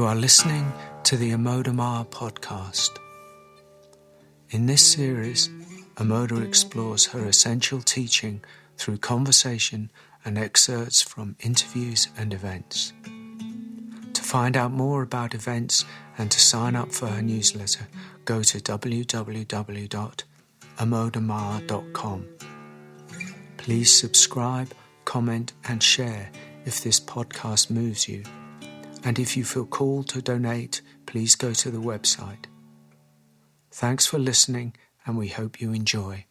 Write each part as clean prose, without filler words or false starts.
are listening to the Amoda Maa podcast. In this series, Amoda explores her essential teaching through conversation and excerpts from interviews and events. To find out more about events and to sign up for her newsletter, go to www.amodamaa.com. Please subscribe, comment and share if this podcast moves you. And if you feel called to donate, please go to the website. Thanks for listening, and we hope you enjoy.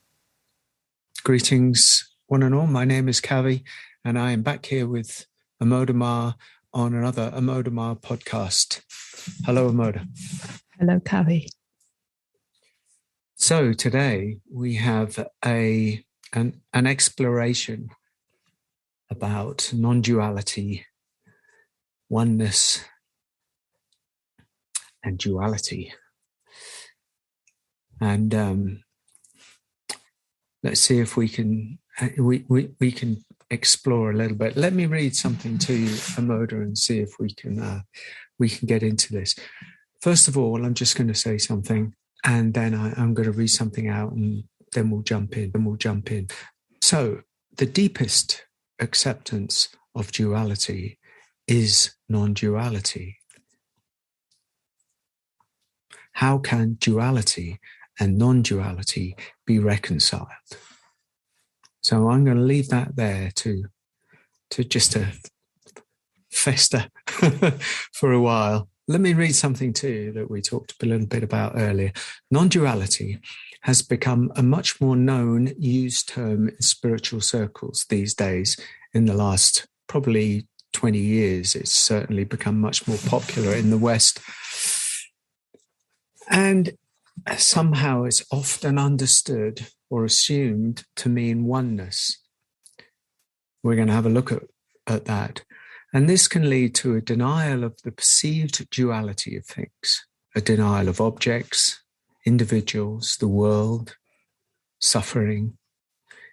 Greetings, one and all. My name is Kavi, and I am back here with Amoda Maa on another Amoda Maa podcast. Hello, Amoda. Hello, Kavi. So today we have an exploration about non-duality, oneness, and duality. And let's see if we can explore a little bit. Let me read something to you, Amoda, and see if we can get into this. First of all, I'm just going to say something, and then I'm going to read something out, and then we'll jump in. So, the deepest acceptance of duality is non-duality. How can duality and non-duality be reconciled? So I'm going to leave that there to fester for a while. Let me read something to you that we talked a little bit about earlier. Non-duality has become a much more known, used term in spiritual circles these days. In the last probably 20 years, it's certainly become much more popular in the West. And somehow it's often understood or assumed to mean oneness. We're going to have a look at that. And this can lead to a denial of the perceived duality of things, a denial of objects, individuals, the world, suffering,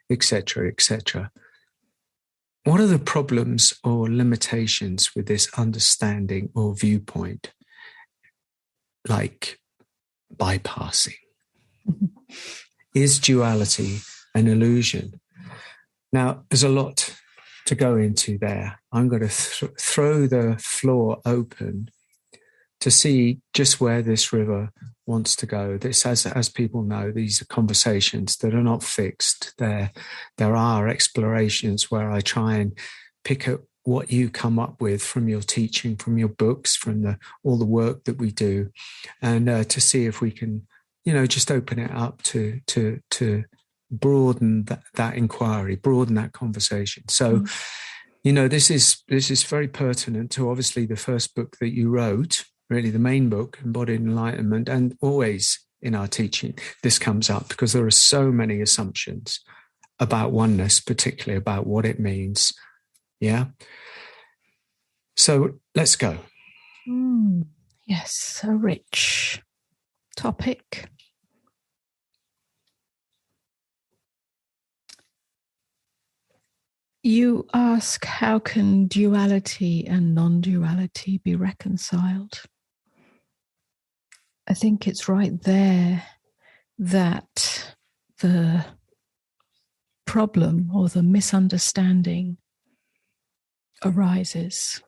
etc., etc. What are the problems or limitations with this understanding or viewpoint? Like bypassing. Is duality an illusion? Now, there's a lot to go into there. I'm going to throw the floor open to see just where this river wants to go. This, as people know, these are conversations that are not fixed. There are explorations where I try and pick up what you come up with from your teaching, from your books, from all the work that we do, and to see if we can, just open it up to broaden that inquiry, broaden that conversation. So, this is very pertinent to obviously the first book that you wrote, really the main book, Embodied Enlightenment, and always in our teaching, this comes up because there are so many assumptions about oneness, particularly about what it means. Yeah. So let's go. Yes, a rich topic. You ask, how can duality and non-duality be reconciled? I think it's right there that the problem or the misunderstanding arises,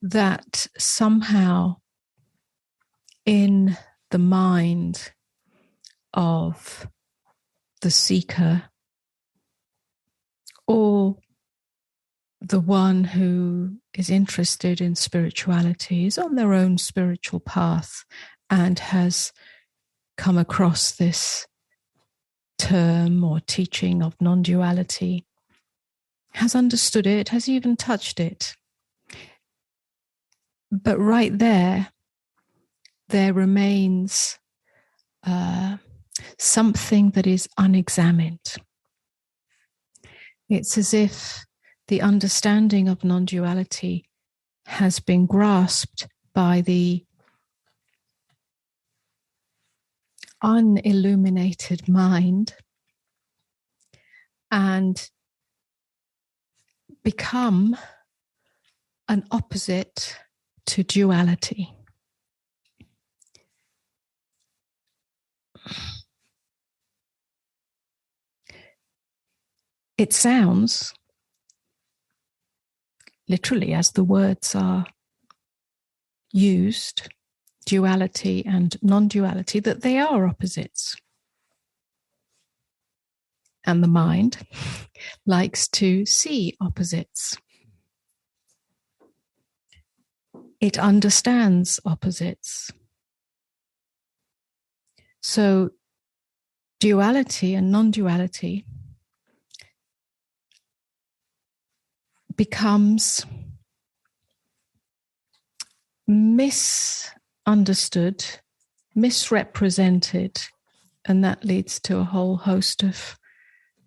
that somehow in the mind of the seeker or the one who is interested in spirituality, is on their own spiritual path and has come across this term or teaching of non-duality, has understood it, has even touched it. But right there remains something that is unexamined. It's as if the understanding of non-duality has been grasped by the unilluminated mind and become an opposite to duality. It sounds, literally as the words are used, duality and non-duality, that they are opposites. And the mind likes to see opposites. It understands opposites. So duality and non-duality becomes misunderstood, misrepresented, and that leads to a whole host of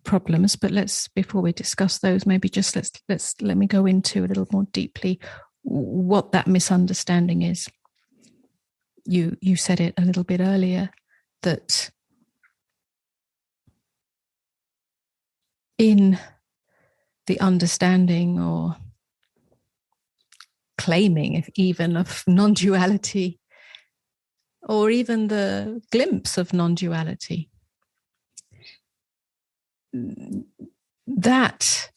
problems. But before we discuss those, maybe just let me go into a little more deeply what that misunderstanding is. You said it a little bit earlier, that in the understanding or claiming, if even, of non-duality, or even the glimpse of non-duality, that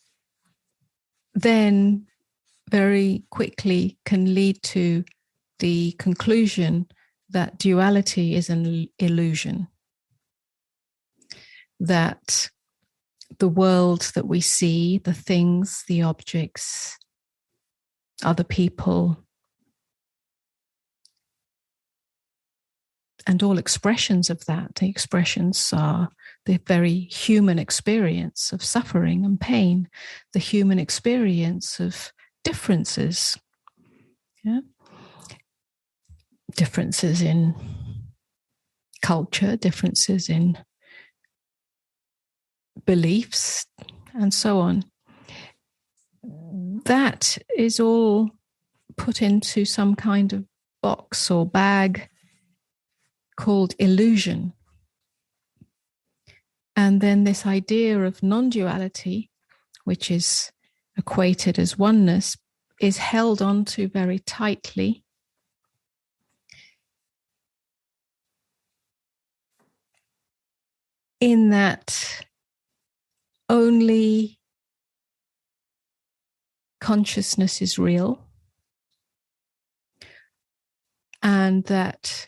then very quickly can lead to the conclusion that duality is an illusion, that the world that we see, the things, the objects, other people, and all expressions of that, the expressions are the very human experience of suffering and pain, the human experience of differences, differences in culture, differences in beliefs, and so on. That is all put into some kind of box or bag called illusion. And then this idea of non-duality, which is equated as oneness, is held onto very tightly. In that only consciousness is real, and that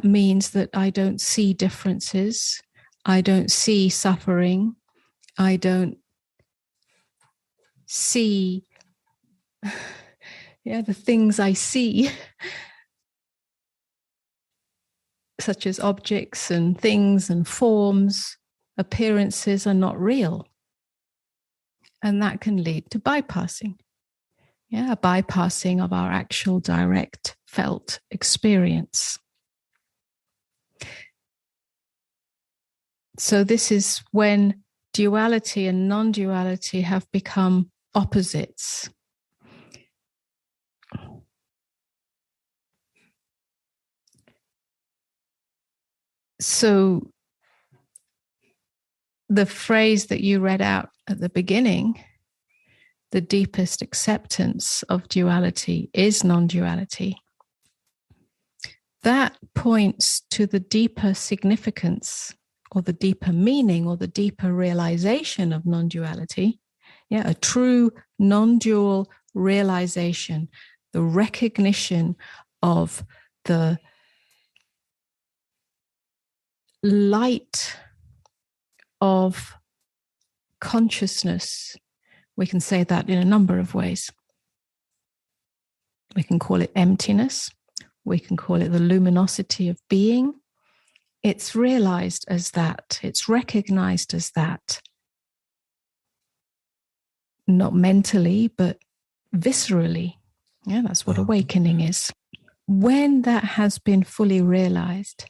means that I don't see differences, I don't see suffering, I don't see the things I see, such as objects and things and forms, appearances, are not real. And that can lead to bypassing. A bypassing of our actual direct felt experience. So this is when duality and non-duality have become opposites. So the phrase that you read out at the beginning, the deepest acceptance of duality is non-duality, that points to the deeper significance or the deeper meaning or the deeper realization of non-duality. A true non-dual realization, the recognition of the light of consciousness. We can say that in a number of ways. We can call it emptiness. We can call it the luminosity of being. It's realized as that. It's recognized as that. Not mentally, but viscerally. That's what awakening is. When that has been fully realized,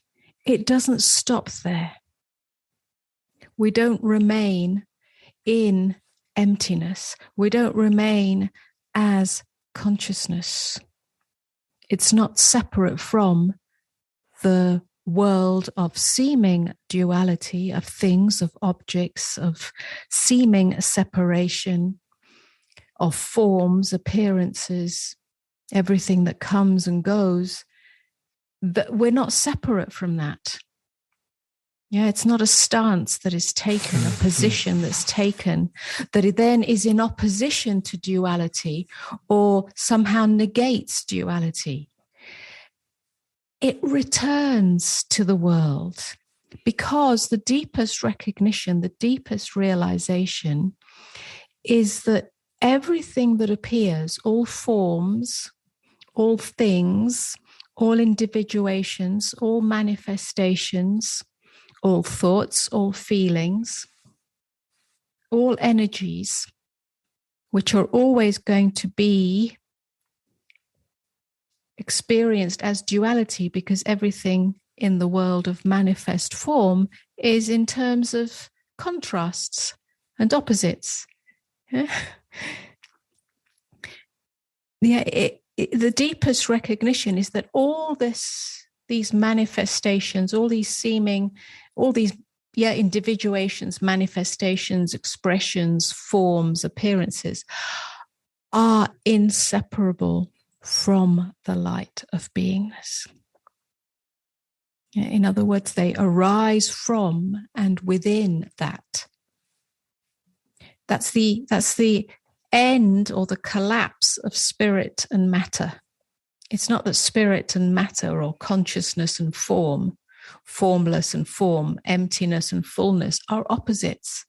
it doesn't stop there. We don't remain in emptiness. We don't remain as consciousness. It's not separate from the world of seeming duality, of things, of objects, of seeming separation, of forms, appearances, everything that comes and goes, that we're not separate from that. Yeah, it's not a stance that is taken, a position that's taken, that it then is in opposition to duality or somehow negates duality. It returns to the world because the deepest recognition, the deepest realization is that everything that appears, all forms, all things, all individuations, all manifestations, all thoughts, all feelings, all energies, which are always going to be experienced as duality, because everything in the world of manifest form is in terms of contrasts and opposites. Yeah. The deepest recognition is that all these manifestations, all these individuations, manifestations, expressions, forms, appearances are inseparable from the light of beingness. In other words, they arise from and within that. That's the end or the collapse of spirit and matter. It's not that spirit and matter or consciousness and form, formless and form, emptiness and fullness are opposites.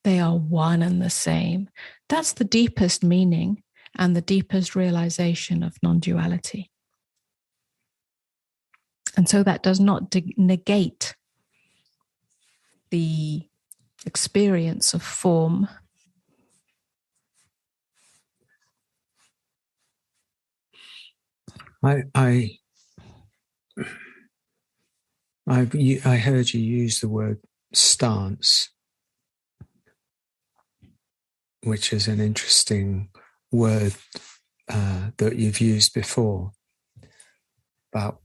They are one and the same. That's the deepest meaning and the deepest realization of non-duality. And so that does not negate the experience of form. I heard you use the word stance, which is an interesting word that you've used before, about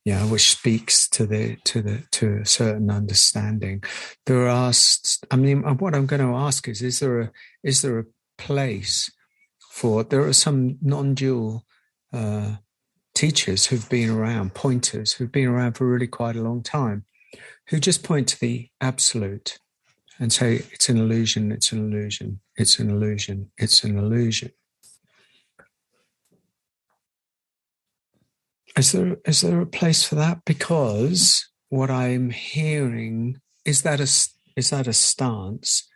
which speaks to a certain understanding. There are, what I'm going to ask is there a place for? There are some non-dual teachers who've been around, pointers who've been around for really quite a long time, who just point to the absolute and say it's an illusion, it's an illusion, it's an illusion, it's an illusion. Is there a place for that? Because what I'm hearing is that a stance.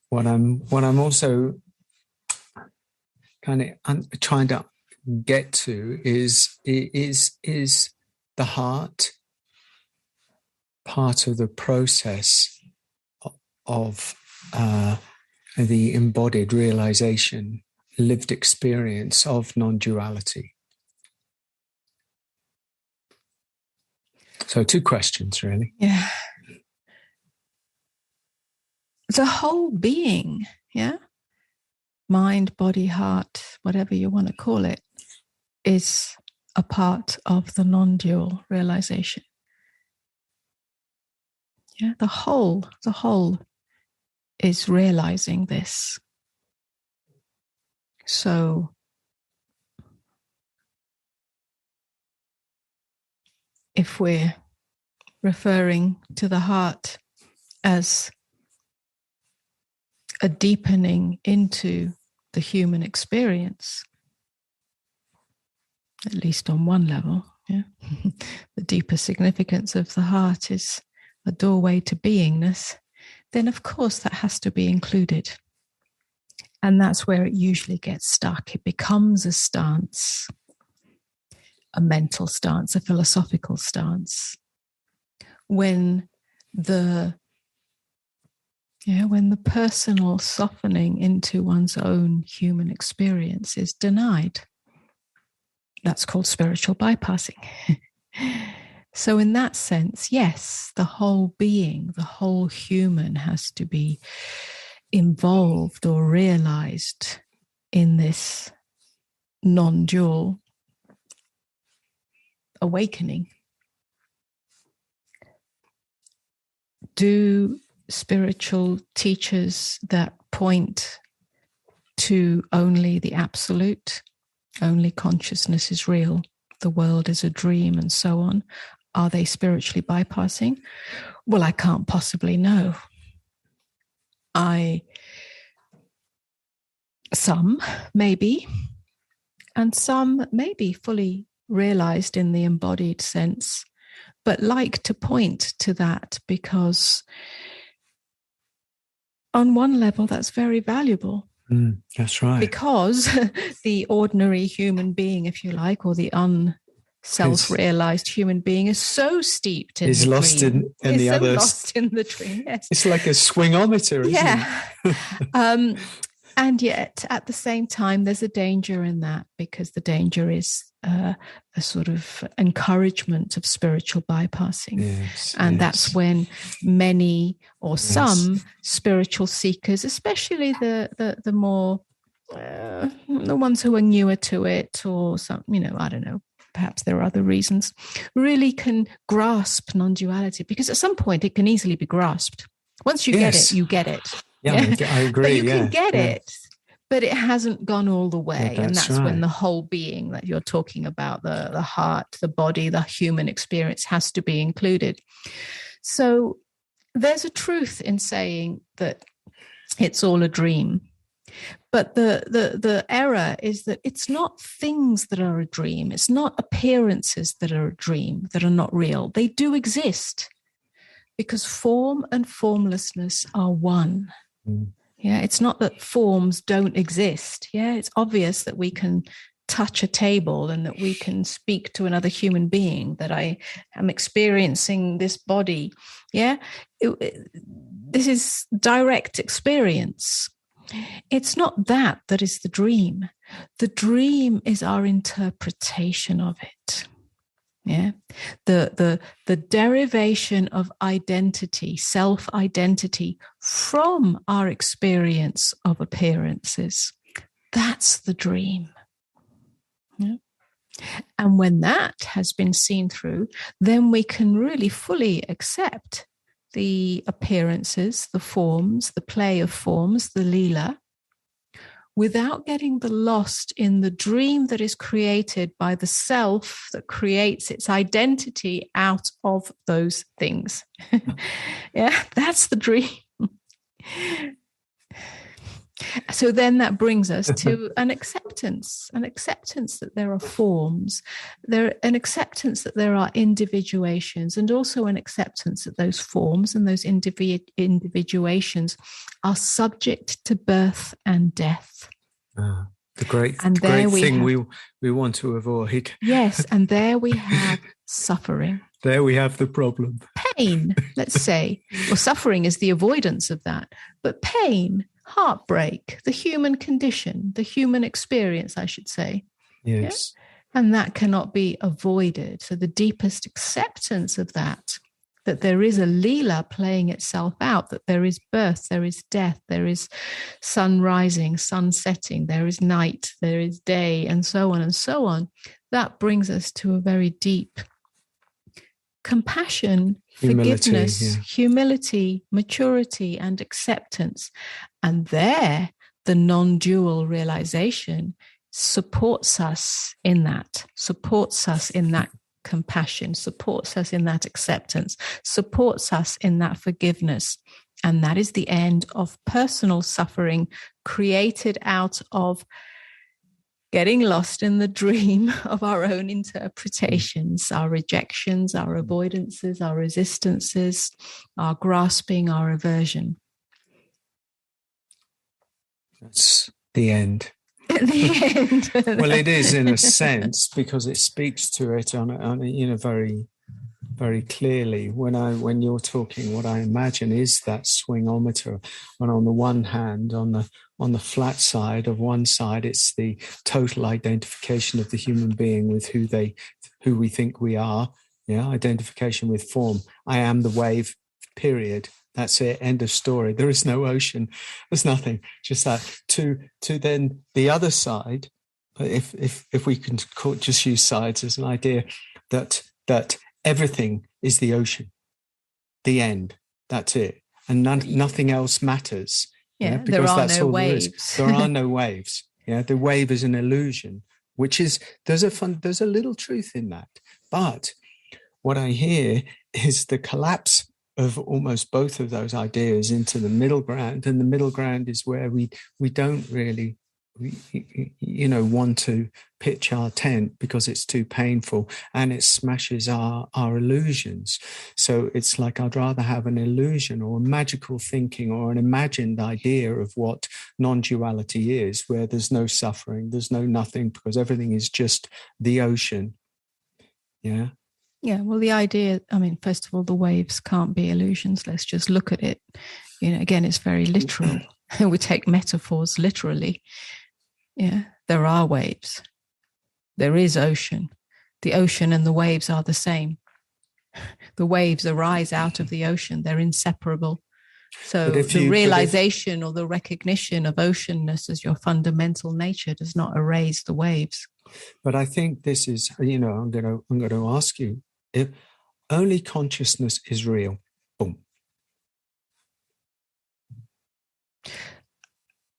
What I'm also kind of trying to get to is the heart part of the process of the embodied realization, lived experience of non-duality. So 2 questions, really. Yeah. The whole being, yeah? Mind, body, heart, whatever you want to call it, is a part of the non-dual realization. Yeah, the whole is realizing this. So if we're referring to the heart as a deepening into the human experience, at least on one level, yeah, the deeper significance of the heart is a doorway to beingness, then of course that has to be included. And that's where it usually gets stuck. It becomes a stance, a mental stance, a philosophical stance, when the personal softening into one's own human experience is denied. That's called spiritual bypassing. So in that sense, yes, the whole being, the whole human has to be involved or realized in this non-dual awakening. Do spiritual teachers that point to only the absolute, only consciousness is real, the world is a dream, and so on. Are they spiritually bypassing? Well, I can't possibly know. Some maybe, and some maybe fully realized in the embodied sense, but like to point to that because on one level that's very valuable. That's right. Because the ordinary human being, if you like, or the self-realized human being is so steeped in the dream. Is so lost in the dream. Yes. It's like a swingometer, isn't it? And yet, at the same time, there's a danger in that, because the danger is a sort of encouragement of spiritual bypassing. Yes, and that's when many or some spiritual seekers, especially the more the ones who are newer to it, or some, I don't know, perhaps there are other reasons, really can grasp non-duality, because at some point it can easily be grasped. Once you get it, you get it. Yeah, I agree. But you can get it, but it hasn't gone all the way. Yeah, and that's right. When the whole being that you're talking about, the heart, the body, the human experience has to be included. So there's a truth in saying that it's all a dream. But the error is that it's not things that are a dream. It's not appearances that are a dream, that are not real. They do exist, because form and formlessness are one. Yeah, it's not that forms don't exist. Yeah, it's obvious that we can touch a table and that we can speak to another human being, that I am experiencing this body. Yeah, this is direct experience. It's not that is the dream. The dream is our interpretation of it. Yeah, the derivation of identity, self-identity from our experience of appearances. That's the dream. Yeah. And when that has been seen through, then we can really fully accept the appearances, the forms, the play of forms, the lila, without getting lost in the dream that is created by the self that creates its identity out of those things. Yeah, that's the dream. So then that brings us to an acceptance that there are forms, an acceptance that there are individuations, and also an acceptance that those forms and those individuations are subject to birth and death. The great thing we want to avoid. Yes, and there we have suffering. There we have the problem. Pain, let's say. Well, suffering is the avoidance of that. But pain, heartbreak, the human condition, the human experience, I should say. Yes. Yeah? And that cannot be avoided. So the deepest acceptance of that there is a lila playing itself out, that there is birth, there is death, there is sun rising, sun setting, there is night, there is day, and so on and so on. That brings us to a very deep compassion, forgiveness, humility, maturity, and acceptance. And there, the non-dual realization supports us in that compassion, supports us in that acceptance, supports us in that forgiveness. And that is the end of personal suffering created out of getting lost in the dream of our own interpretations, our rejections, our avoidances, our resistances, our grasping, our aversion. That's the end. At the end. Well, it is in a sense, because it speaks to it on very, very clearly. When you're talking, what I imagine is that swingometer. And on the one hand, on the flat side of one side, it's the total identification of the human being with who we think we are. Yeah, identification with form. I am the wave. Period. That's it. End of story. There is no ocean. There's nothing. Just that. To then the other side, if we can just use sides as an idea, that everything is the ocean. The end. That's it. And nothing else matters. Yeah, because there are that's no all waves. There are no waves. Yeah, the wave is an illusion, which is there's a little truth in that. But what I hear is the collapse of almost both of those ideas into the middle ground, and the middle ground is where we don't really want to pitch our tent because it's too painful and it smashes our illusions. So it's like I'd rather have an illusion or a magical thinking or an imagined idea of what non-duality is, where there's no suffering, there's no nothing, because everything is just the ocean. Yeah. Yeah, well, the idea, I mean, first of all, the waves can't be illusions. Let's just look at it. Again, it's very literal. We take metaphors literally. Yeah, there are waves. There is ocean. The ocean and the waves are the same. The waves arise out of the ocean. They're inseparable. So the realization or the recognition of oceanness as your fundamental nature does not erase the waves. But I think this is, I'm going to ask you, if only consciousness is real, boom.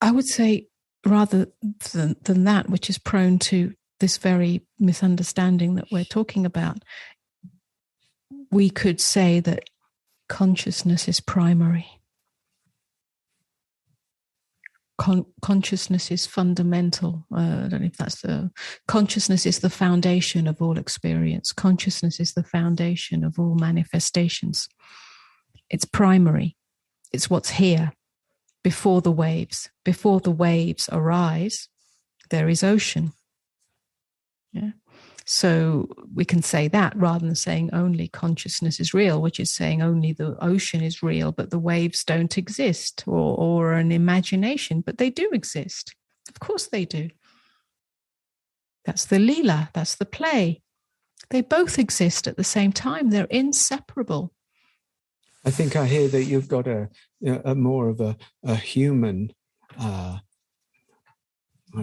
I would say rather than that, which is prone to this very misunderstanding that we're talking about, we could say that consciousness is primary. Consciousness is fundamental. I don't know if that's consciousness is the foundation of all experience. Consciousness is the foundation of all manifestations. It's primary. It's what's here before the waves. Before the waves arise, there is ocean. Yeah. So we can say that rather than saying only consciousness is real, which is saying only the ocean is real, but the waves don't exist, or an imagination, but they do exist. Of course they do. That's the Leela, that's the play. They both exist at the same time. They're inseparable. I think I hear that you've got a more of a human, I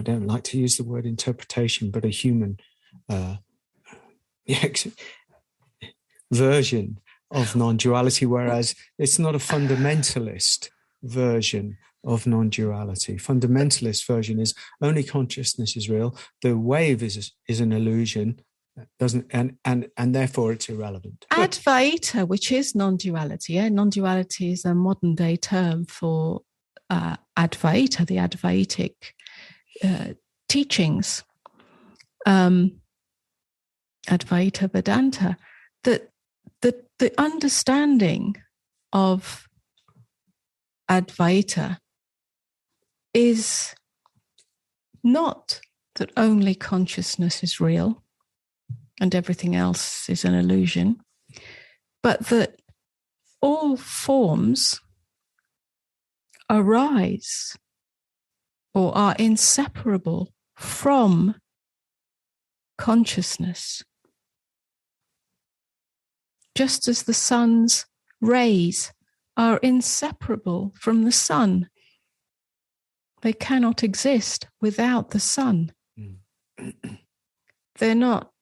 don't like to use the word interpretation, but a human version of non-duality, whereas it's not a fundamentalist version of non-duality. Fundamentalist version is only consciousness is real. The wave is an illusion, doesn't and therefore it's irrelevant. Advaita, which is non-duality. Yeah? Non-duality is a modern day term for Advaita, the Advaitic teachings. Advaita Vedanta, that the understanding of Advaita is not that only consciousness is real and everything else is an illusion, but that all forms arise or are inseparable from consciousness. Just as the sun's rays are inseparable from the sun. They cannot exist without the sun. They're not,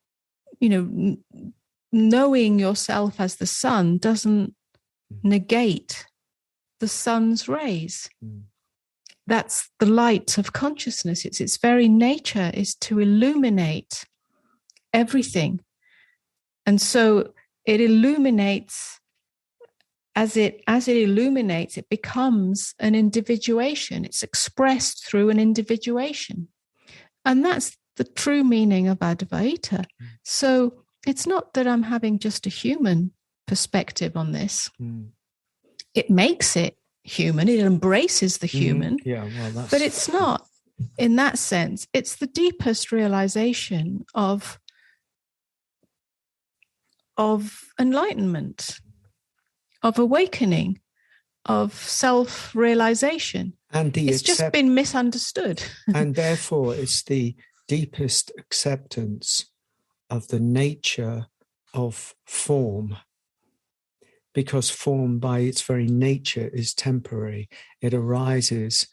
knowing yourself as the sun doesn't negate the sun's rays. That's the light of consciousness. Its very nature is to illuminate everything. And so it illuminates, as it illuminates, it becomes an individuation. It's expressed through an individuation. And that's the true meaning of Advaita. So it's not that I'm having just a human perspective on this. It makes it human. It embraces the human. But it's not, in that sense, it's the deepest realization of enlightenment, of awakening, of self-realization. And it's just been misunderstood. And therefore, it's the deepest acceptance of the nature of form, because form by its very nature is temporary. It arises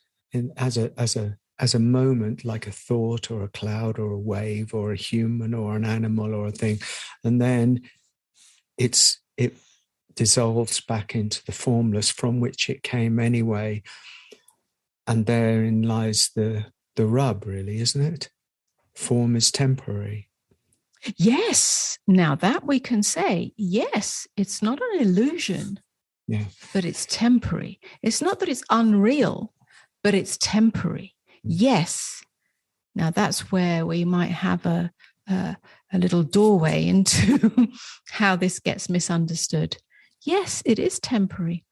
as a moment, like a thought or a cloud or a wave or a human or an animal or a thing. And then it dissolves back into the formless from which it came anyway. And therein lies the rub, really, isn't it? Form is temporary. Yes. Now that we can say, yes, it's not an illusion, but it's temporary. It's not that it's unreal, but it's temporary. Yes. Now that's where we might have a little doorway into how this gets misunderstood. Yes, it is temporary.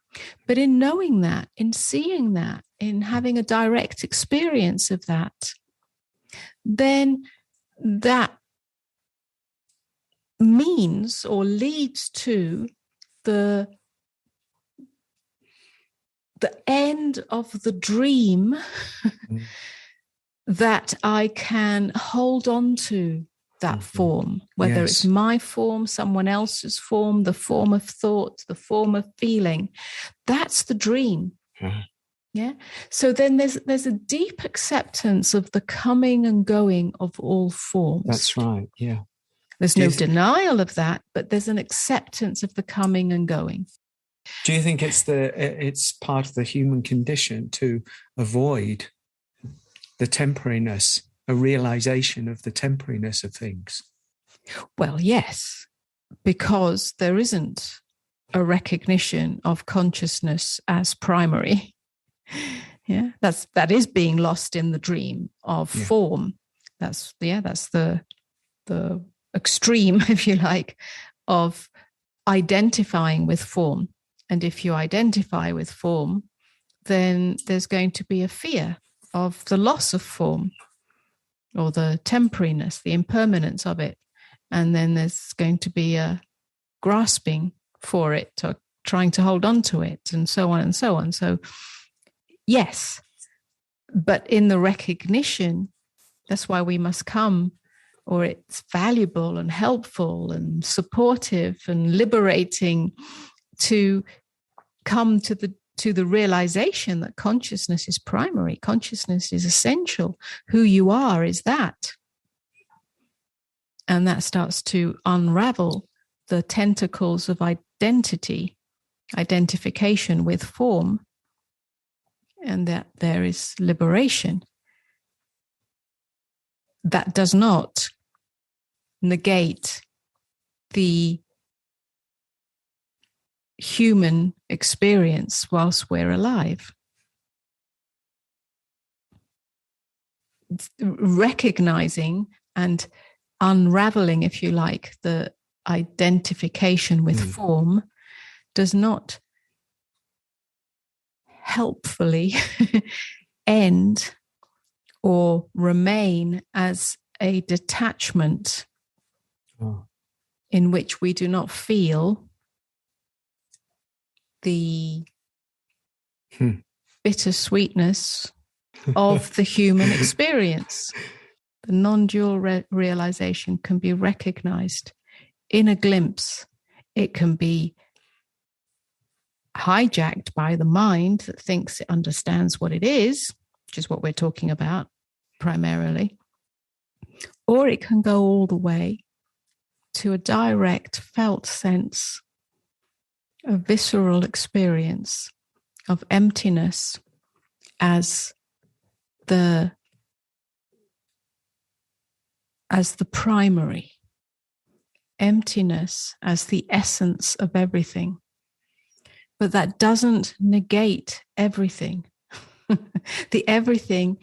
But in knowing that, in seeing that, in having a direct experience of that, then that means or leads to the end of the dream that I can hold on to that form, whether it's my form, someone else's form, the form of thought, the form of feeling. That's the dream. Yeah. So then there's a deep acceptance of the coming and going of all forms. That's right. Yeah. There's no denial of that, but there's an acceptance of the coming and going. Do you think it's part of the human condition to avoid the temporariness, a realization of the temporariness of things? Well, yes, because there isn't a recognition of consciousness as primary. Yeah, that is being lost in the dream of form. That's the extreme, if you like, of identifying with form. And if you identify with form, then there's going to be a fear of the loss of form or the temporariness, the impermanence of it. And then there's going to be a grasping for it or trying to hold on to it and so on and so on. So yes, but in the recognition, that's why we must come, or it's valuable and helpful and supportive and liberating to come to the realization that consciousness is primary, consciousness is essential. Who you are is that. And that starts to unravel the tentacles of identification with form, and that there is liberation. That does not negate the human experience whilst we're alive. Recognizing and unraveling, if you like, the identification with form does not helpfully end or remain as a detachment in which we do not feel the bittersweetness of the human experience. The non-dual realization can be recognized in a glimpse. It can be hijacked by the mind that thinks it understands what it is, which is what we're talking about primarily. Or it can go all the way to a direct felt sense, a visceral experience of emptiness as the primary, emptiness as the essence of everything. But that doesn't negate everything. The everything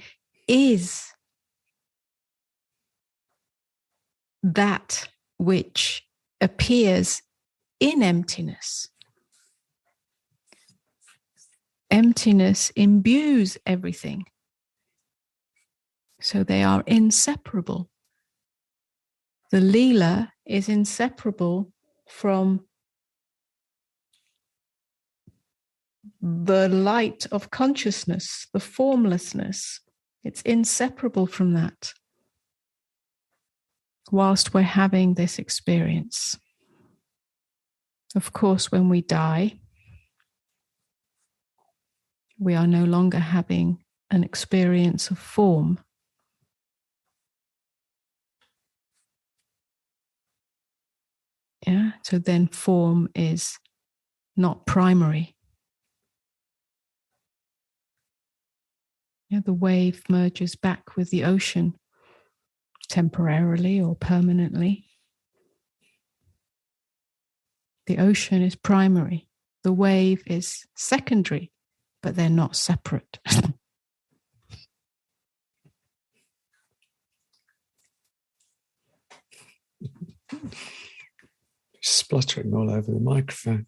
is that which appears in emptiness. Emptiness imbues everything. So they are inseparable. The Leela is inseparable from the light of consciousness, the formlessness. It's inseparable from that whilst we're having this experience. Of course, when we die, we are no longer having an experience of form. Yeah, so then form is not primary. Yeah, the wave merges back with the ocean temporarily or permanently. The ocean is primary. The wave is secondary, but they're not separate. Spluttering all over the microphone.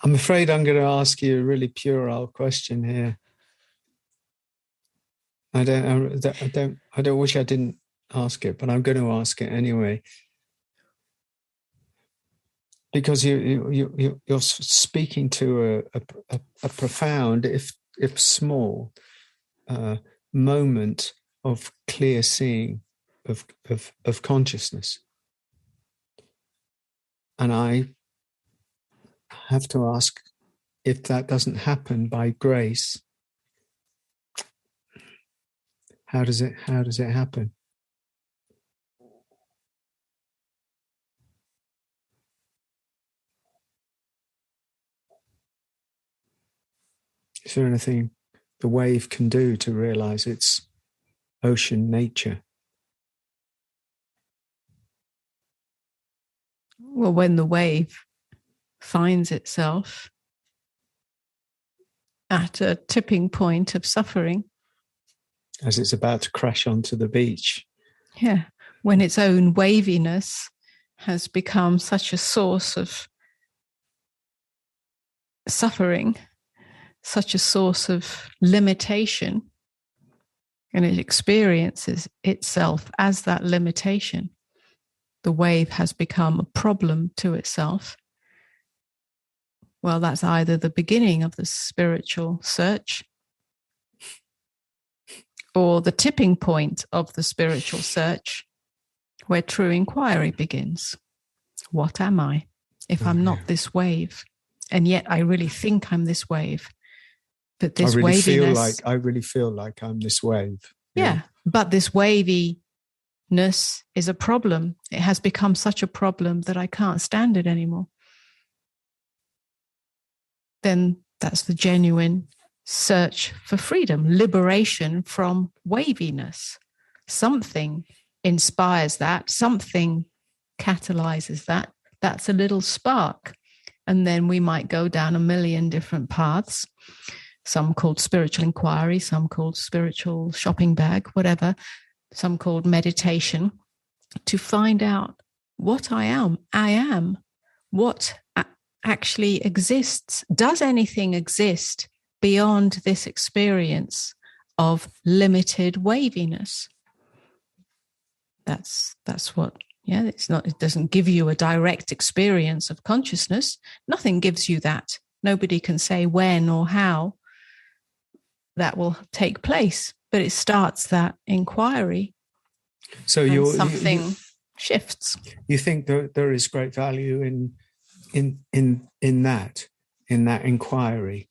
I'm afraid I'm going to ask you a really puerile question here. I don't wish I didn't ask it, but I'm going to ask it anyway. Because you're speaking to a profound, if small, moment of clear seeing of consciousness. And I have to ask, if that doesn't happen by grace, how does it happen? Is there anything the wave can do to realize its ocean nature? Well, when the wave finds itself at a tipping point of suffering, as it's about to crash onto the beach. Yeah, when its own waviness has become such a source of suffering, such a source of limitation, and it experiences itself as that limitation, the wave has become a problem to itself. Well, that's either the beginning of the spiritual search or the tipping point of the spiritual search, where true inquiry begins. What am I if I'm not this wave? And yet I really think I'm this wave. But this waviness... I really feel like I'm this wave. Yeah, but this waviness is a problem. It has become such a problem that I can't stand it anymore. Then that's the genuine search for freedom, liberation from waviness. Something inspires that, something catalyzes that. That's a little spark. And then we might go down a million different paths, some called spiritual inquiry, some called spiritual shopping bag, whatever, some called meditation, to find out what I am, what actually exists. Does anything exist beyond this experience of limited waviness? That's what, it doesn't give you a direct experience of consciousness. Nothing gives you that. Nobody can say when or how that will take place, but it starts that inquiry. So something shifts. You think that there is great value in that inquiry,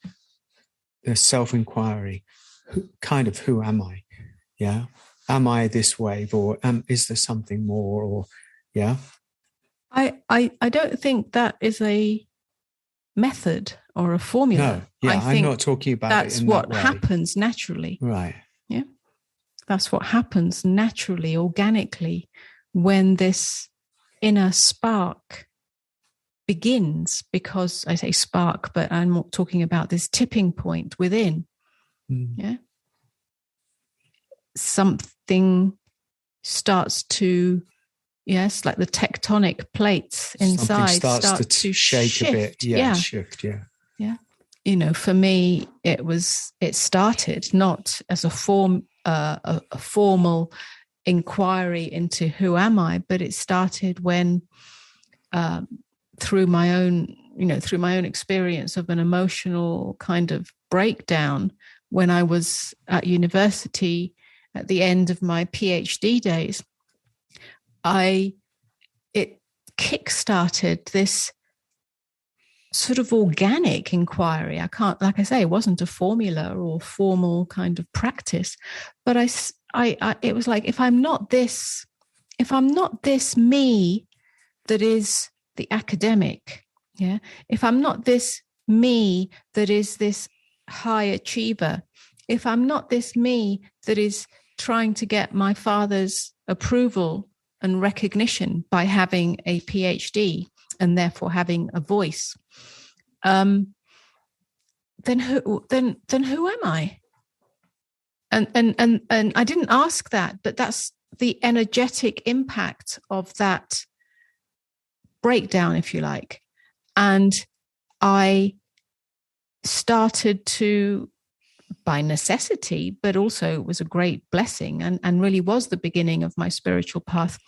the self-inquiry, who am I? Yeah. Am I this wave, or is there something more? Or yeah. I don't think that is a method or a formula. No, I'm not talking about that's it in what that way. Happens naturally. Right. Yeah. That's what happens naturally, organically, when this inner spark begins, because I say spark, but I'm not talking about this tipping point within. Yeah. Something starts to, like the tectonic plates inside starts to shake shift. a bit. Yeah. Shift. Yeah. Yeah. For me, it started not as a formal inquiry into who am I, but it started when, through my own experience of an emotional kind of breakdown, when I was at university at the end of my PhD days, it kick-started this sort of organic inquiry. It wasn't a formula or formal kind of practice, but it was like, if I'm not this me that is the academic, Yeah. If I'm not this me that is this high achiever, if I'm not this me that is trying to get my father's approval and recognition by having a PhD and therefore having a voice, then who am I? And I didn't ask that, but that's the energetic impact of that breakdown, if you like. And I started to, by necessity, but also it was a great blessing and really was the beginning of my spiritual path,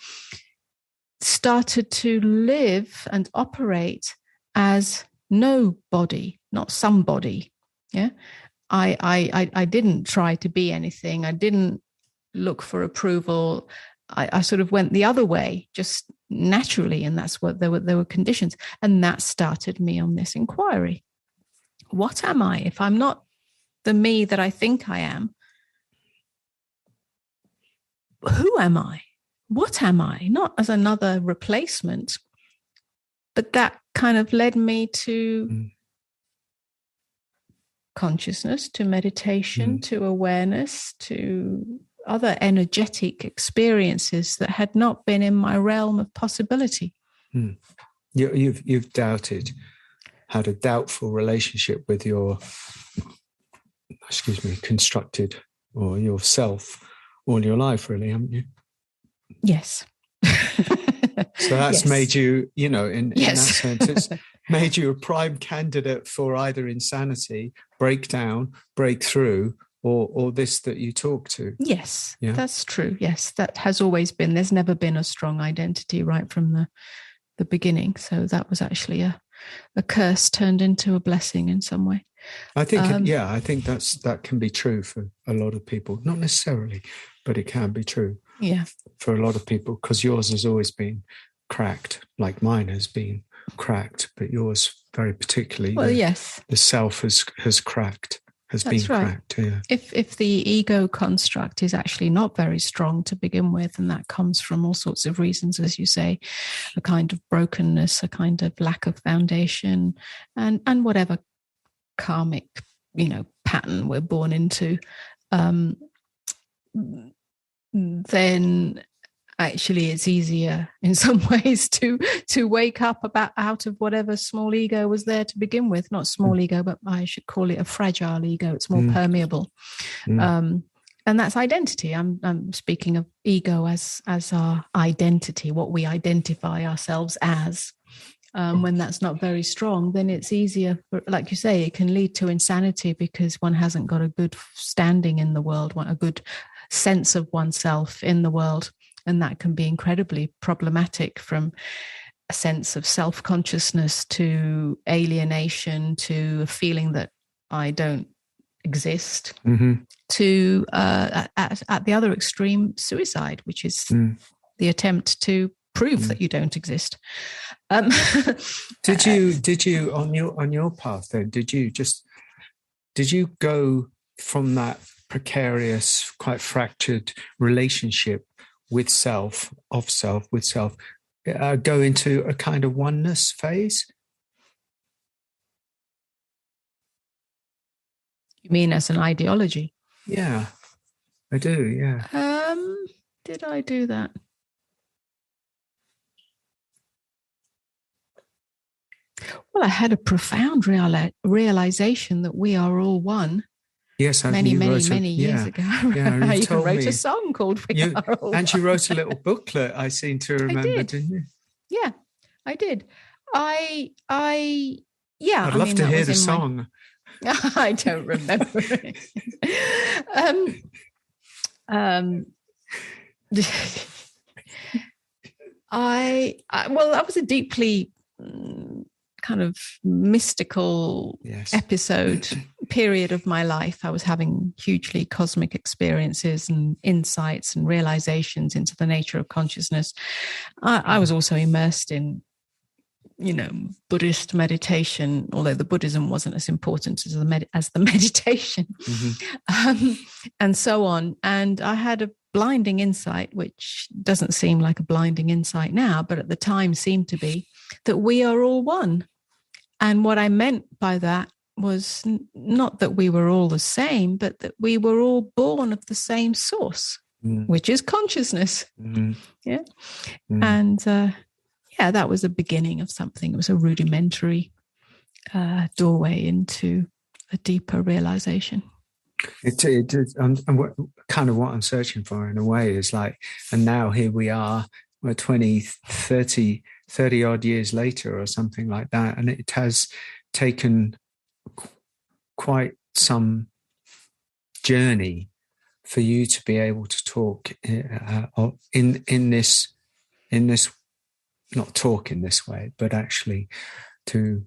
started to live and operate as nobody, not somebody. Yeah. I didn't try to be anything. I didn't look for approval. I sort of went the other way, just naturally, and that's what there were conditions, and that started me on this inquiry. What am I? If I'm not the me that I think I am, who am I? What am I? Not as another replacement, but that kind of led me to consciousness, to meditation, to awareness, to other energetic experiences that had not been in my realm of possibility. You've doubted, had a doubtful relationship with your, constructed or yourself all your life, really, haven't you? Yes. So that's made you, in that sense, it's made you a prime candidate for either insanity, breakdown, breakthrough, or this that you talk to. Yes, that's true. Yes, that has always been. There's never been a strong identity right from the beginning. So that was actually a curse turned into a blessing in some way. I think, I think that can be true for a lot of people. Not necessarily, but it can be true. Yeah, for a lot of people, because yours has always been cracked, like mine has been cracked, but yours very particularly. Well, yes, the self has cracked. That's been cracked. Yeah. If the ego construct is actually not very strong to begin with, and that comes from all sorts of reasons, as you say, a kind of brokenness, a kind of lack of foundation, and whatever karmic, pattern we're born into, then actually it's easier in some ways to wake up out of whatever small ego was there to begin with. Not small ego, but I should call it a fragile ego. It's more permeable. And that's identity. I'm speaking of ego as our identity, what we identify ourselves as. When that's not very strong, then it's easier, like you say, it can lead to insanity because one hasn't got a good standing in the world, a good sense of oneself in the world. And that can be incredibly problematic, from a sense of self-consciousness to alienation to a feeling that I don't exist, to at the other extreme, suicide, which is the attempt to prove that you don't exist. Did you on your path then? Did you go from that precarious, quite fractured relationship with self, go into a kind of oneness phase? You mean as an ideology? Yeah, I do, yeah. Did I do that? Well, I had a profound realization that we are all one. Yes, many years ago. Yeah, I even wrote a song called "We Are All And One." you wrote a little booklet, I seem to remember, didn't you? Yeah, I did. I'd love to hear the song. I don't remember it. That was a deeply kind of mystical episode period of my life. I was having hugely cosmic experiences and insights and realizations into the nature of consciousness. I was also immersed in, Buddhist meditation, although the Buddhism wasn't as important as the meditation, and so on. And I had a blinding insight, which doesn't seem like a blinding insight now, but at the time seemed to be, that we are all one. And what I meant by that was not that we were all the same, but that we were all born of the same source, which is consciousness. Yeah. And that was the beginning of something. It was a rudimentary doorway into a deeper realization. It and kind of what I'm searching for in a way is like, and now here we are, we're 20, 30 odd years later or something like that. And it has taken quite some journey for you to be able to talk in this, not talk in this way, but actually to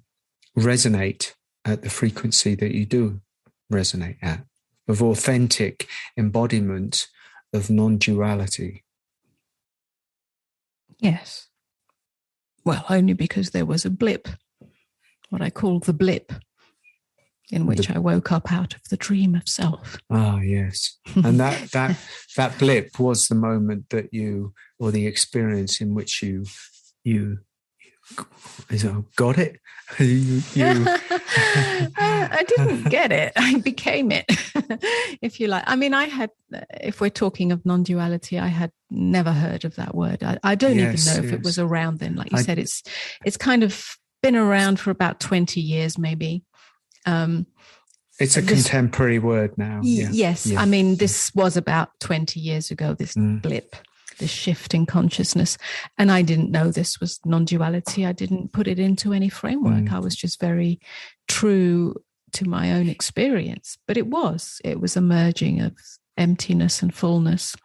resonate at the frequency that you do resonate at, of authentic embodiment of non-duality. Yes. Well, only because there was a blip, what I call the blip, in which I woke up out of the dream of self. Ah, yes. And that blip was the moment that you, or the experience in which you got it? I didn't get it. I became it, if you like. I mean, if we're talking of non-duality, I had never heard of that word. I don't even know if it was around then. Like you said, it's kind of been around for about 20 years, maybe. It's a contemporary word now. Yes. I mean, this was about 20 years ago, this blip, this shift in consciousness. And I didn't know this was non-duality. I didn't put it into any framework. I was just very true to my own experience. But it was a merging of emptiness and fullness.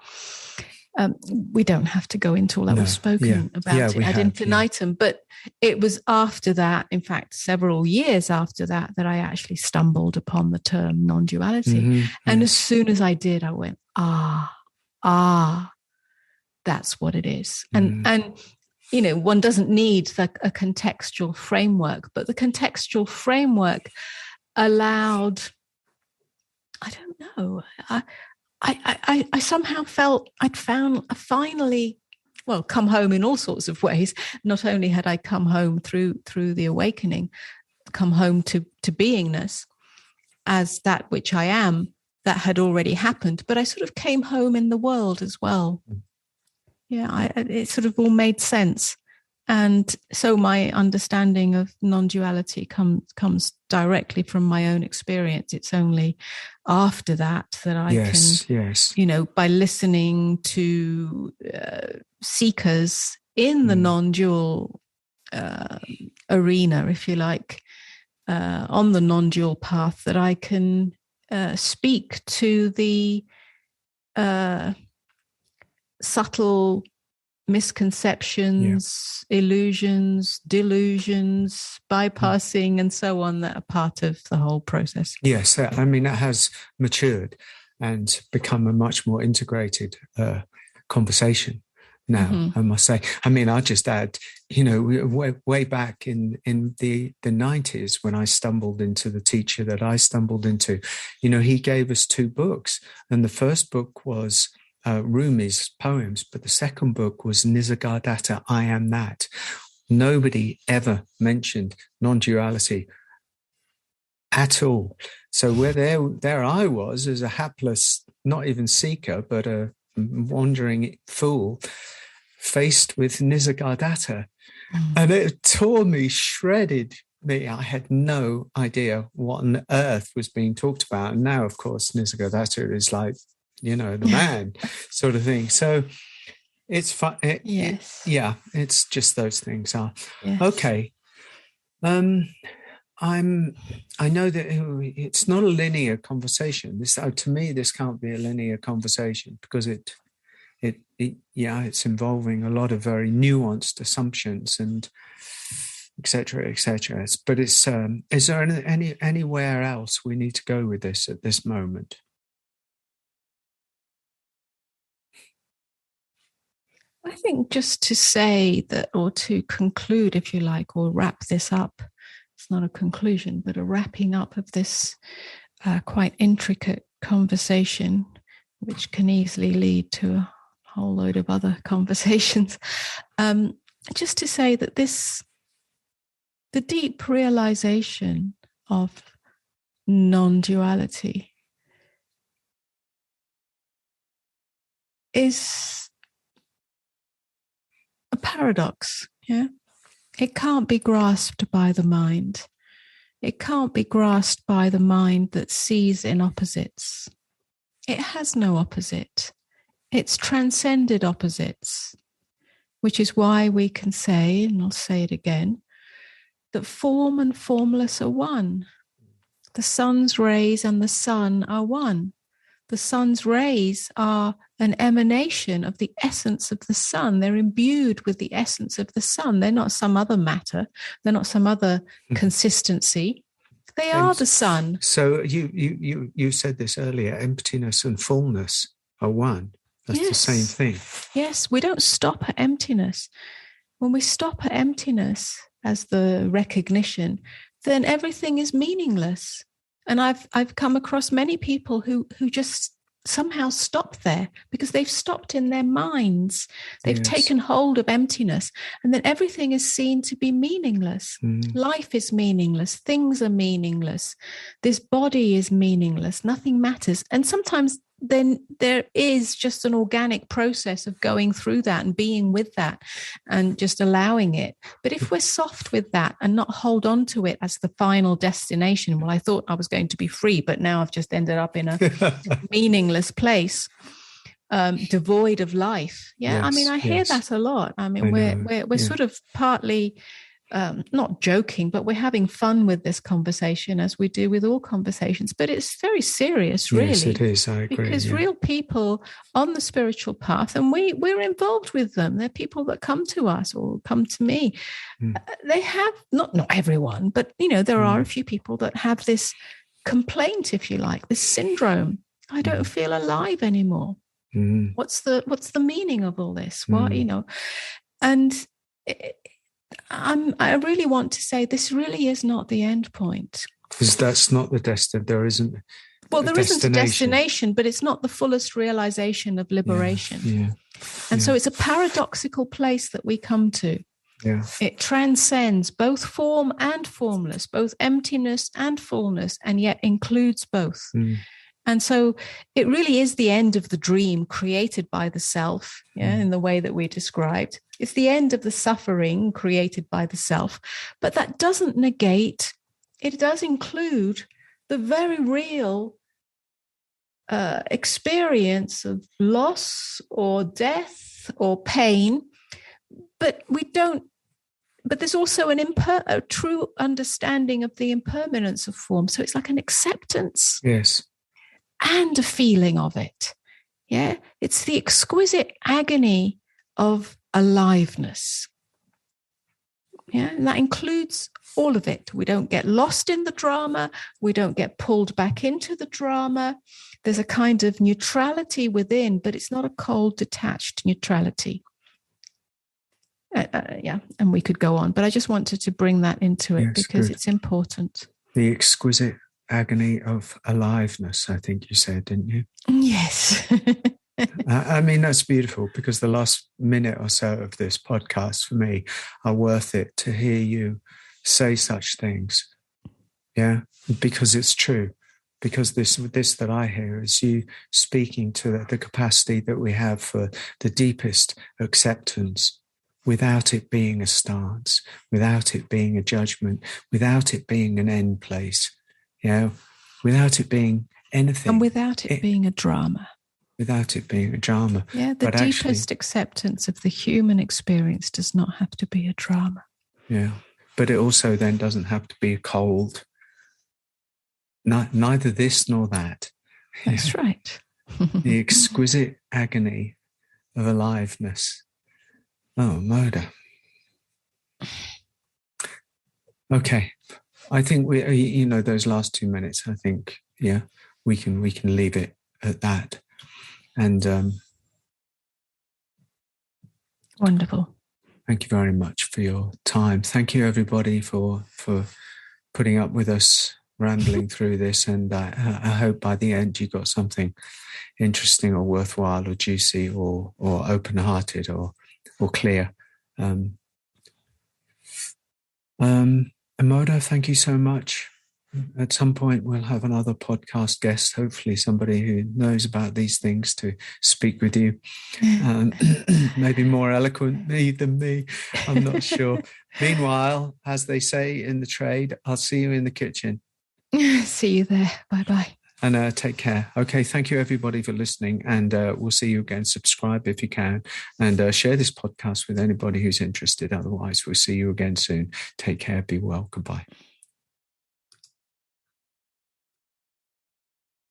We don't have to go into all that. We've spoken about it ad infinitum. But it was after that, in fact, several years after that, that I actually stumbled upon the term non-duality. And as soon as I did, I went, that's what it is. And you know, one doesn't need a contextual framework, but the contextual framework allowed, I don't know, I somehow felt I'd finally come home in all sorts of ways. Not only had I come home through the awakening, come home to beingness as that which I am, that had already happened, but I sort of came home in the world as well. Yeah, it sort of all made sense. And so my understanding of non-duality comes directly from my own experience. It's only after that I can, you know, by listening to seekers in the non-dual arena, if you like, on the non-dual path, that I can speak to the subtle misconceptions, illusions, delusions, bypassing, and so on, that are part of the whole process. Yes, I mean, that has matured and become a much more integrated conversation now, I must say. I mean, I'll just add, you know, way back in the 90s, when I stumbled into the teacher that I stumbled into, you know, he gave us 2 books. And the first book was Rumi's poems, but the second book was Nisargadatta, I Am That. Nobody ever mentioned non-duality at all. So where there I was as a hapless, not even seeker, but a wandering fool, faced with Nisargadatta. And it tore me, shredded me. I had no idea what on earth was being talked about. And now, of course, Nisargadatta is like, you know, the man sort of thing. So it's fun. It's just those things are. Yes. Okay. I know that it's not a linear conversation. To me, this can't be a linear conversation, because it's involving a lot of very nuanced assumptions and et cetera, et cetera. But is there anywhere else we need to go with this at this moment? I think just to say that, or to conclude, if you like, or wrap this up, it's not a conclusion, but a wrapping up of this quite intricate conversation, which can easily lead to a whole load of other conversations. Just to say that this the deep realization of non-duality is a paradox. Yeah, it can't be grasped by the mind. It can't be grasped by the mind that sees in opposites. It has no opposite. It's transcended opposites, which is why we can say, and I'll say it again, that form and formless are one. The sun's rays and the sun are one. The sun's rays are an emanation of the essence of the sun. They're imbued with the essence of the sun. They're not some other matter. They're not some other consistency. They are the sun. So you said this earlier, emptiness and fullness are one. That's the same thing. Yes, we don't stop at emptiness. When we stop at emptiness as the recognition, then everything is meaningless. And I've come across many people who just somehow stop there because they've stopped in their minds. They've taken hold of emptiness, and then everything is seen to be meaningless. Life is meaningless. Things are meaningless. This body is meaningless. Nothing matters. And sometimes then there is just an organic process of going through that and being with that and just allowing it. But if we're soft with that and not hold on to it as the final destination, well, I thought I was going to be free, but now I've just ended up in a meaningless place, devoid of life. Yeah, yes, I mean, I hear that a lot. I mean, we're sort of partly not joking, but we're having fun with this conversation as we do with all conversations. But it's very serious, really. Yes, it is. I agree. Because real people on the spiritual path, and we're involved with them. They're people that come to us or come to me. They have, not everyone, but, there are a few people that have this complaint, if you like, this syndrome. I don't feel alive anymore. What's the meaning of all this? What, and I really want to say this really is not the end point. Because that's not the destination. There isn't. Well, there isn't a destination, but it's not the fullest realization of liberation. And so it's a paradoxical place that we come to. Yeah. It transcends both form and formless, both emptiness and fullness, and yet includes both. And so it really is the end of the dream created by the self, in the way that we described. It's the end of the suffering created by the self. But that doesn't negate, it does include the very real experience of loss or death or pain. But there's also a true understanding of the impermanence of form. So it's like an acceptance. Yes. And a feeling of it. Yeah. It's the exquisite agony of aliveness. Yeah. And that includes all of it. We don't get lost in the drama. We don't get pulled back into the drama. There's a kind of neutrality within, but it's not a cold, detached neutrality. And we could go on, but I just wanted to bring that into it because it's important. The exquisite agony of aliveness, I think you said, didn't you? Yes. I mean, that's beautiful because the last minute or so of this podcast for me are worth it to hear you say such things. Yeah, because it's true. Because this that I hear is you speaking to the capacity that we have for the deepest acceptance without it being a stance, without it being a judgment, without it being an end place. Without it being anything. And without it being a drama. Without it being a drama. Yeah, the deepest acceptance of the human experience does not have to be a drama. Yeah, but it also then doesn't have to be cold. Neither this nor that. That's right. The exquisite agony of aliveness. Oh, Amoda. Okay. I think we, those last 2 minutes, I think, we can leave it at that. And wonderful. Thank you very much for your time. Thank you, everybody, for putting up with us rambling through this. And I hope by the end you got something interesting or worthwhile or juicy or open-hearted or clear. Amoda, thank you so much. At some point, we'll have another podcast guest, hopefully somebody who knows about these things, to speak with you. Maybe more eloquently than me. I'm not sure. Meanwhile, as they say in the trade, I'll see you in the kitchen. See you there. Bye-bye. And take care. Okay, thank you everybody for listening, and we'll see you again. Subscribe if you can, and share this podcast with anybody who's interested. Otherwise, we'll see you again soon. Take care. Be well. Goodbye.